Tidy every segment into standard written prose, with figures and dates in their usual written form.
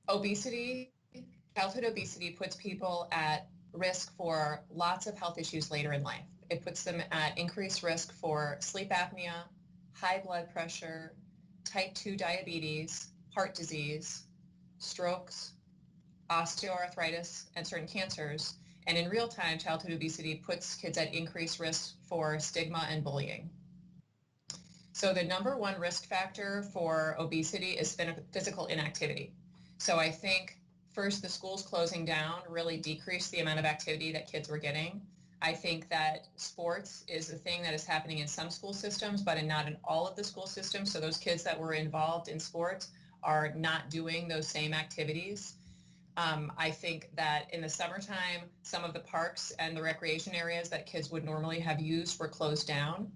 Obesity, childhood obesity puts people at risk for lots of health issues later in life. It puts them at increased risk for sleep apnea, high blood pressure, type 2 diabetes, heart disease, strokes, osteoarthritis, and certain cancers. And in real time, childhood obesity puts kids at increased risk for stigma and bullying. So the number one risk factor for obesity is physical inactivity. So I think first the schools closing down really decreased the amount of activity that kids were getting. I think that sports is a thing that is happening in some school systems, but not in all of the school systems. So those kids that were involved in sports are not doing those same activities. I think that in the summertime, some of the parks and the recreation areas that kids would normally have used were closed down.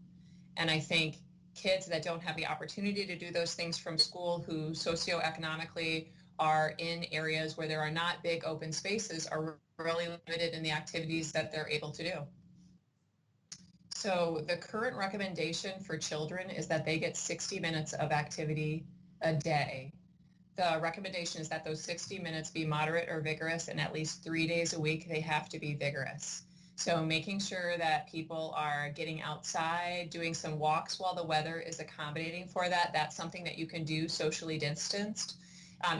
And I think kids that don't have the opportunity to do those things from school, who socioeconomically are in areas where there are not big open spaces, are really limited in the activities that they're able to do. So the current recommendation for children is that they get 60 minutes of activity a day. The recommendation is that those 60 minutes be moderate or vigorous, and at least 3 days a week they have to be vigorous. So making sure that people are getting outside, doing some walks while the weather is accommodating for that. That's something that you can do socially distanced.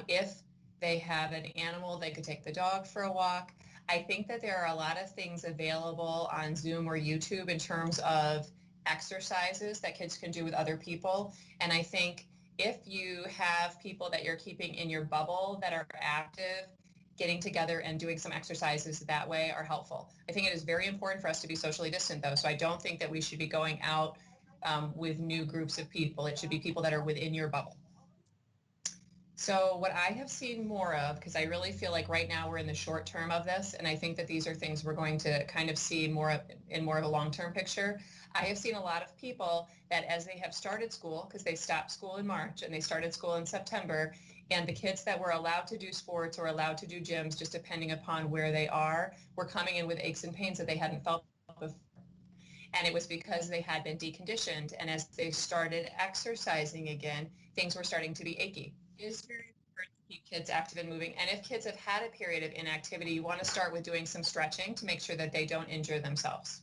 If they have an animal, they could take the dog for a walk. I think that there are a lot of things available on Zoom or YouTube in terms of exercises that kids can do with other people. And I think if you have people that you're keeping in your bubble that are active, getting together and doing some exercises that way are helpful. I think it is very important for us to be socially distant, though, so I don't think that we should be going out with new groups of people. It should be people that are within your bubble. So what I have seen more of, because I really feel like right now we're in the short term of this, and I think that these are things we're going to kind of see more of in more of a long-term picture. I have seen a lot of people that as they have started school, because they stopped school in March and they started school in September, and the kids that were allowed to do sports or allowed to do gyms, just depending upon where they are, were coming in with aches and pains that they hadn't felt before. And it was because they had been deconditioned. And as they started exercising again, things were starting to be achy. It is very important to keep kids active and moving. And if kids have had a period of inactivity, you want to start with doing some stretching to make sure that they don't injure themselves.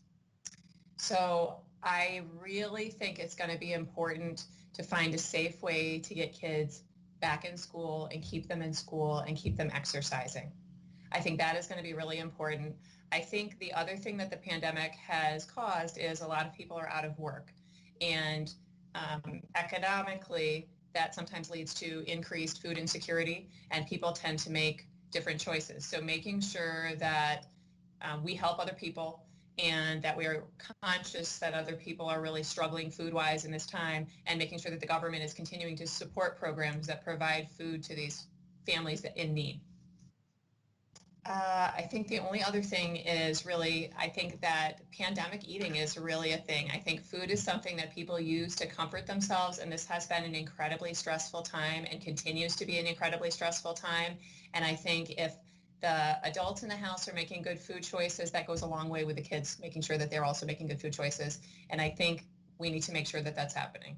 So I really think it's going to be important to find a safe way to get kids back in school and keep them in school and keep them exercising. I think that is going to be really important. I think the other thing that the pandemic has caused is a lot of people are out of work. And economically, that sometimes leads to increased food insecurity, and people tend to make different choices. So making sure that we help other people and that we are conscious that other people are really struggling food-wise in this time, and making sure that the government is continuing to support programs that provide food to these families in need. I think the only other thing is really, I think that pandemic eating is really a thing. I think food is something that people use to comfort themselves, and this has been an incredibly stressful time and continues to be an incredibly stressful time. And I think if the adults in the house are making good food choices, that goes a long way with the kids, making sure that they're also making good food choices. And I think we need to make sure that that's happening.